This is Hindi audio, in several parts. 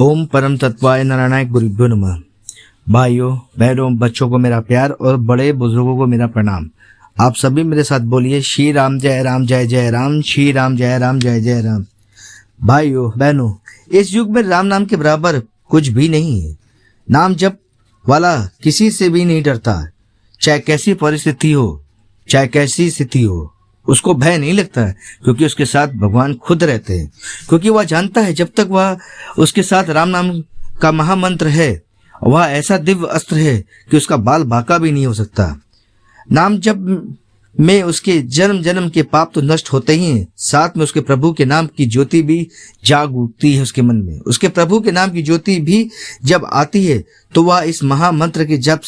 ओम परम तत्वाय नारायणाय गुरुभ्यो नमः। भाइयों बहनों बच्चों को मेरा प्यार और बड़े बुजुर्गों को मेरा प्रणाम। आप सभी मेरे साथ बोलिए श्री राम जय राम जय जय राम, श्री राम जय राम जय जय राम। भाइयों बहनों, इस युग में राम नाम के बराबर कुछ भी नहीं है। नाम जप वाला किसी से भी नहीं डरता, चाहे कैसी परिस्थिति हो, चाहे कैसी स्थिति हो, उसको भय नहीं लगता है, क्योंकि उसके साथ भगवान खुद रहते हैं। क्योंकि वह जानता है जब तक वह उसके साथ राम नाम का महामंत्र है, वह ऐसा दिव्य अस्त्र है कि उसका बाल बांका भी नहीं हो सकता। नाम जब में उसके जन्म जन्म के पाप तो नष्ट होते ही हैं, साथ में उसके प्रभु के नाम की ज्योति भी जाग उठती है उसके मन में। उसके प्रभु के नाम की ज्योति भी जब आती है तो वह इस महामंत्र के जप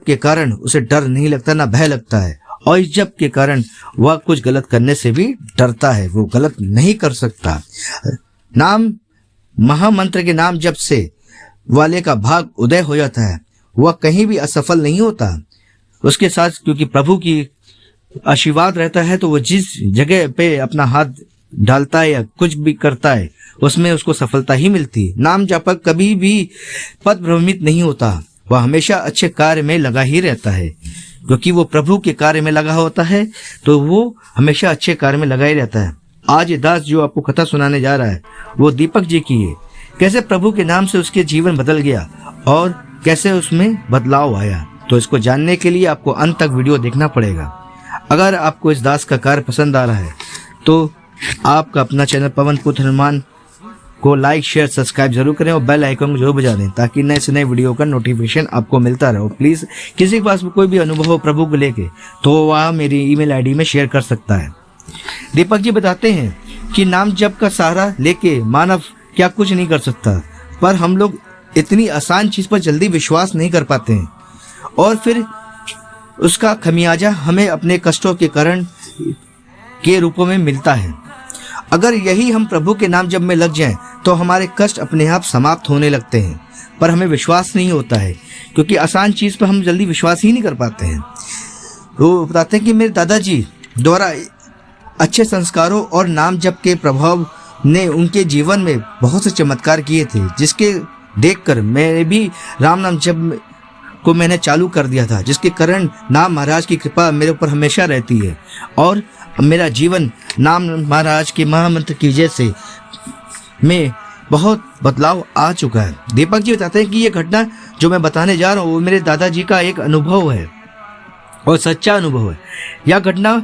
के कारण उसे डर नहीं लगता, ना भय लगता है। और इस जप के कारण वह कुछ गलत करने से भी डरता है, वो गलत नहीं कर सकता। नाम महामंत्र के नाम जप से वाले का भाग उदय हो जाता है, वह कहीं भी असफल नहीं होता। उसके साथ क्योंकि प्रभु की आशीर्वाद रहता है, तो वो जिस जगह पे अपना हाथ डालता है या कुछ भी करता है उसमें उसको सफलता ही मिलती है। नाम जापक कभी भी पद भ्रमित नहीं होता, वह हमेशा अच्छे कार्य में लगा ही रहता है। क्योंकि वो प्रभु के कार्य में लगा होता है तो वो हमेशा अच्छे कार्य में लगा ही रहता है। आज ये दास जो आपको कथा सुनाने जा रहा है वो दीपक जी की है। कैसे प्रभु के नाम से उसके जीवन बदल गया और कैसे उसमें बदलाव आया, तो इसको जानने के लिए आपको अंत तक वीडियो देखना पड़ेगा। अगर आपको इस दास का कार्य पसंद आ रहा है तो आपका अपना चैनल पवन पुत्र हनुमान को लाइक शेयर सब्सक्राइब जरूर करें और बेल आइकन को जरूर बजा दें, ताकि नए से नए वीडियो का नोटिफिकेशन आपको मिलता रहे। प्लीज़ किसी के पास कोई भी अनुभव हो प्रभु को लेके तो वह मेरी ईमेल आईडी में शेयर कर सकता है। दीपक जी बताते हैं कि नाम जप का सहारा लेके मानव क्या कुछ नहीं कर सकता, पर हम लोग इतनी आसान चीज़ पर जल्दी विश्वास नहीं कर पाते हैं और फिर उसका खमियाजा हमें अपने कष्टों के कारण के रूपों में मिलता है। अगर यही हम प्रभु के नाम जप में लग जाएं तो हमारे कष्ट अपने आप समाप्त होने लगते हैं, पर हमें विश्वास नहीं होता है क्योंकि आसान चीज़ पर हम जल्दी विश्वास ही नहीं कर पाते हैं। वो बताते हैं कि मेरे दादाजी द्वारा अच्छे संस्कारों और नाम जप के प्रभाव ने उनके जीवन में बहुत से चमत्कार किए थे, जिसके देखकर मैं भी राम नाम जप को मैंने चालू कर दिया था, जिसके कारण नाम महाराज की कृपा मेरे ऊपर हमेशा रहती है और मेरा जीवन नाम महाराज के महामंत्र की वजह से में बहुत बदलाव आ चुका है। दीपक जी बताते हैं कि ये घटना जो मैं बताने जा रहा हूँ वो मेरे दादाजी का एक अनुभव है और सच्चा अनुभव है। यह घटना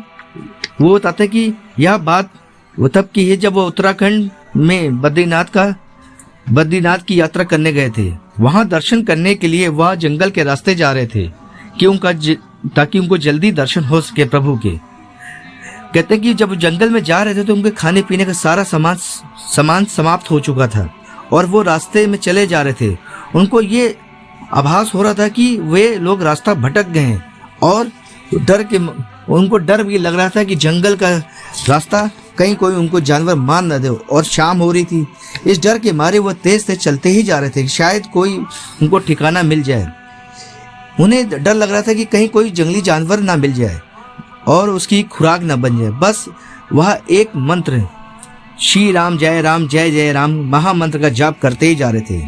वो बताते हैं कि यह बात वो तब की है जब वो उत्तराखंड में बद्रीनाथ की यात्रा करने गए थे। वहाँ दर्शन करने के लिए वह जंगल के रास्ते जा रहे थे ताकि उनको जल्दी दर्शन हो सके प्रभु के। कहते हैं कि जब जंगल में जा रहे थे तो उनके खाने पीने का सारा सामान समाप्त हो चुका था और वो रास्ते में चले जा रहे थे। उनको ये आभास हो रहा था कि वे लोग रास्ता भटक गए हैं और उनको डर भी लग रहा था कि जंगल का रास्ता कहीं कोई उनको जानवर मार न दे, और शाम हो रही थी। इस डर के मारे वह तेज से चलते ही जा रहे थे, शायद कोई उनको ठिकाना मिल जाए। उन्हें डर लग रहा था कि कहीं कोई जंगली जानवर ना मिल जाए और उसकी खुराक न बन जाए। बस वह एक मंत्र श्री राम जय जय राम महामंत्र का जाप करते ही जा रहे थे।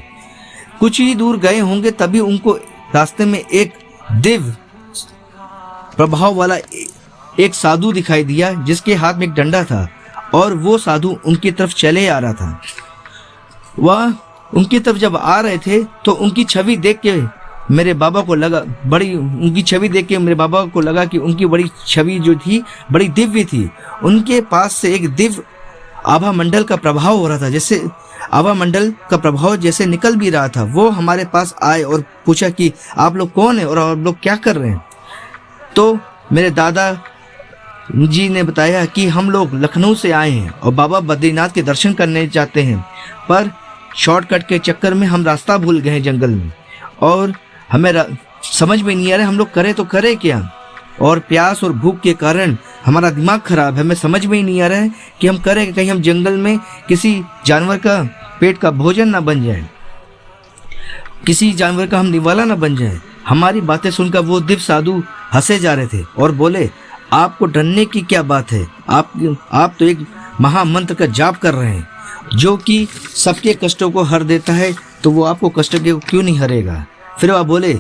कुछ ही दूर गए होंगे तभी उनको रास्ते में एक दिव्य प्रभाव वाला एक साधु दिखाई दिया, जिसके हाथ में एक डंडा था और वो साधु उनकी तरफ चले आ रहा था। वह उनकी तरफ जब आ रहे थे तो उनकी छवि देख के मेरे बाबा को लगा कि उनकी बड़ी छवि जो थी बड़ी दिव्य थी। उनके पास से एक दिव्य आभा मंडल का प्रभाव हो रहा था, जैसे आभा मंडल का प्रभाव जैसे निकल भी रहा था। वो हमारे पास आए और पूछा कि आप लोग कौन है और आप लोग क्या कर रहे हैं। तो मेरे दादा जी ने बताया कि हम लोग लखनऊ से आए हैं और बाबा बद्रीनाथ के दर्शन करने जाते हैं, पर शॉर्टकट के चक्कर में हम रास्ता भूल गए जंगल में और हमें समझ में नहीं आ रहा हम लोग करें तो करें क्या, और प्यास और भूख के कारण हमारा दिमाग खराब है। हमें समझ में ही नहीं आ रहा है कि हम करें, कहीं हम जंगल में किसी जानवर का पेट का भोजन ना बन जाए, किसी जानवर का हम निवाला ना बन जाए। हमारी बातें सुनकर वो दिव्य साधु हंसे जा रहे थे और बोले, आपको डरने की क्या बात है, आप तो एक महामंत्र का जाप कर रहे हैं जो कि सबके कष्टों को हर देता है, तो वो आपको कष्ट के क्यों नहीं हरेगा। फिर वह बोले,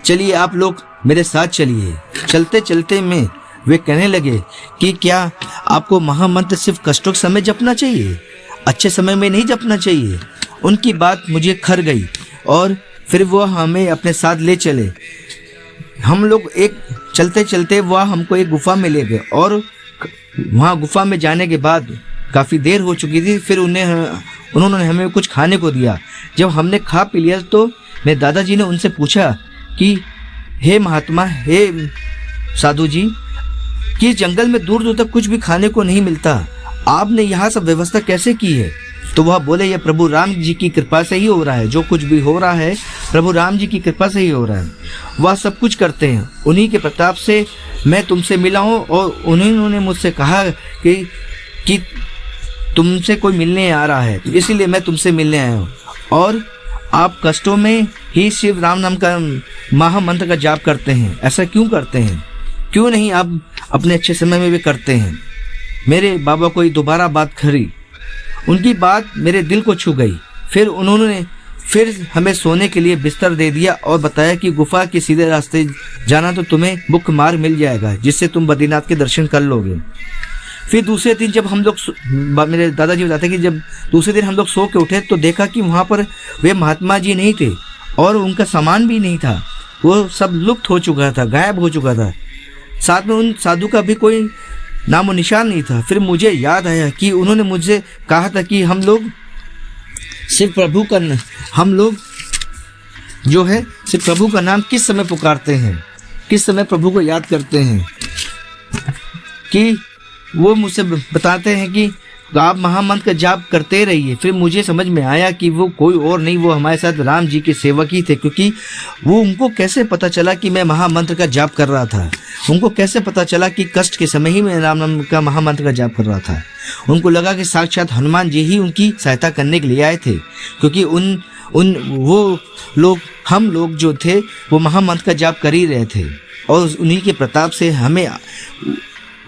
चलिए आप लोग मेरे साथ चलिए। चलते चलते में वे कहने लगे कि क्या आपको महामंत्र सिर्फ कष्टों के समय जपना चाहिए, अच्छे समय में नहीं जपना चाहिए। उनकी बात मुझे खर गई और फिर वह हमें अपने साथ ले चले। हम लोग चलते चलते वह हमको एक गुफा में ले गए और वहाँ गुफा में जाने के बाद काफ़ी देर हो चुकी थी। फिर उन्होंने हमें कुछ खाने को दिया। जब हमने खा पी लिया तो मेरे दादाजी ने उनसे पूछा कि हे महात्मा, हे साधु जी, कि जंगल में दूर दूर तक कुछ भी खाने को नहीं मिलता, आपने यहाँ सब व्यवस्था कैसे की है। तो वह बोले, यह प्रभु राम जी की कृपा से ही हो रहा है। जो कुछ भी हो रहा है प्रभु राम जी की कृपा से ही हो रहा है। वह सब कुछ करते हैं, उन्हीं के प्रताप से मैं तुमसे मिला हूँ और उन्होंने मुझसे कहा कि तुमसे कोई मिलने आ रहा है, इसीलिए मैं तुमसे मिलने आया हूँ। और आप कष्टों में ही शिव राम नाम का महामंत्र का जाप करते हैं। ऐसा क्यों करते हैं? क्यों नहीं आप अपने अच्छे समय में भी करते हैं? मेरे बाबा को दोबारा बात करी, उनकी बात मेरे दिल को छू गई। फिर उन्होंने हमें सोने के लिए बिस्तर दे दिया और बताया कि गुफा के सीधे रास्ते जाना तो तुम्हें मुख्य मार्ग मिल जाएगा, जिससे तुम बद्रीनाथ के दर्शन कर लोगे। फिर दूसरे दिन जब हम लोग, मेरे दादाजी बताते हैं कि जब दूसरे दिन हम लोग सो के उठे तो देखा कि वहाँ पर वे महात्मा जी नहीं थे और उनका सामान भी नहीं था। वो सब लुप्त हो चुका था, गायब हो चुका था। साथ में उन साधु का भी कोई नामो निशान नहीं था। फिर मुझे याद आया कि उन्होंने मुझसे कहा था कि हम लोग सिर्फ प्रभु का नाम किस समय पुकारते हैं, किस समय प्रभु को याद करते हैं, कि वो मुझसे बताते हैं कि आप महामंत्र का जाप करते रहिए। फिर मुझे समझ में आया कि वो कोई और नहीं, वो हमारे साथ राम जी के सेवक ही थे। क्योंकि वो उनको कैसे पता चला कि मैं महामंत्र का जाप कर रहा था? उनको कैसे पता चला कि कष्ट के समय ही मैं राम नाम का महामंत्र का जाप कर रहा था? उनको लगा कि साक्षात हनुमान जी ही उनकी सहायता करने के लिए आए थे। क्योंकि हम लोग जो थे वो महामंत्र का जाप कर ही रहे थे और उन्हीं के प्रताप से हमें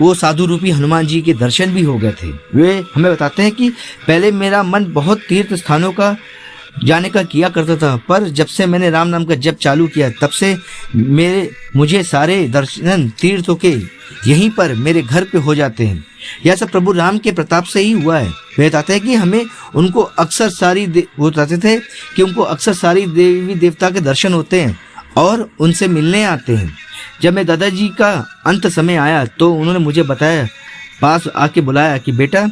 वो साधु रूपी हनुमान जी के दर्शन भी हो गए थे। वे हमें बताते हैं कि पहले मेरा मन बहुत तीर्थ स्थानों का जाने का किया करता था, पर जब से मैंने राम नाम का जप चालू किया तब से मुझे सारे दर्शन तीर्थों के यहीं पर मेरे घर पे हो जाते हैं। यह सब प्रभु राम के प्रताप से ही हुआ है। वे बताते हैं कि हमें उनको अक्सर सारी देवी देवता के दर्शन होते हैं और उनसे मिलने आते हैं। जब मैं दादाजी का अंत समय आया तो उन्होंने मुझे बताया, पास आके बुलाया कि बेटा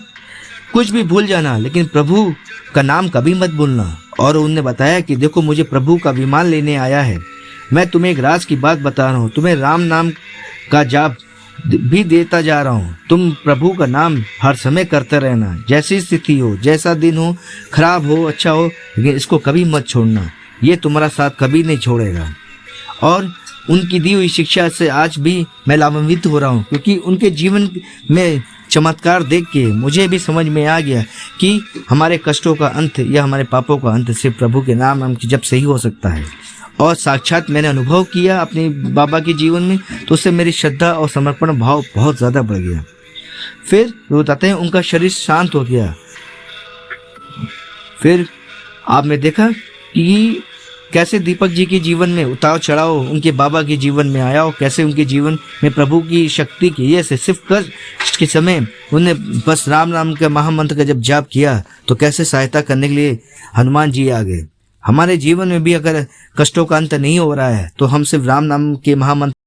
कुछ भी भूल जाना लेकिन प्रभु का नाम कभी मत भूलना। और उन्होंने बताया कि देखो, मुझे प्रभु का विमान लेने आया है। मैं तुम्हें एक राज की बात बता रहा हूँ, तुम्हें राम नाम का जाप भी देता जा रहा हूँ। तुम प्रभु का नाम हर समय करते रहना, जैसी स्थिति हो, जैसा दिन हो, खराब हो, अच्छा हो, लेकिन इसको कभी मत छोड़ना। ये तुम्हारा साथ कभी नहीं छोड़ेगा। और उनकी दी हुई शिक्षा से आज भी मैं लाभान्वित हो रहा हूँ, क्योंकि उनके जीवन में चमत्कार देख के मुझे भी समझ में आ गया कि हमारे कष्टों का अंत या हमारे पापों का अंत सिर्फ प्रभु के नाम की जप से ही हो सकता है। और साक्षात मैंने अनुभव किया अपने बाबा के जीवन में, तो उससे मेरी श्रद्धा और समर्पण भाव बहुत ज़्यादा बढ़ गया। फिर वो बताते हैं उनका शरीर शांत हो गया। फिर आपने देखा कि कैसे दीपक जी के जीवन में उतार चढ़ाव उनके बाबा के जीवन में आया और कैसे उनके जीवन में प्रभु की शक्ति की ये से सिर्फ कष्ट के समय उन्हें बस राम नाम के महामंत्र का जब जाप किया तो कैसे सहायता करने के लिए हनुमान जी आ गए। हमारे जीवन में भी अगर कष्टों का अंत नहीं हो रहा है तो हम सिर्फ राम नाम के महामंत्र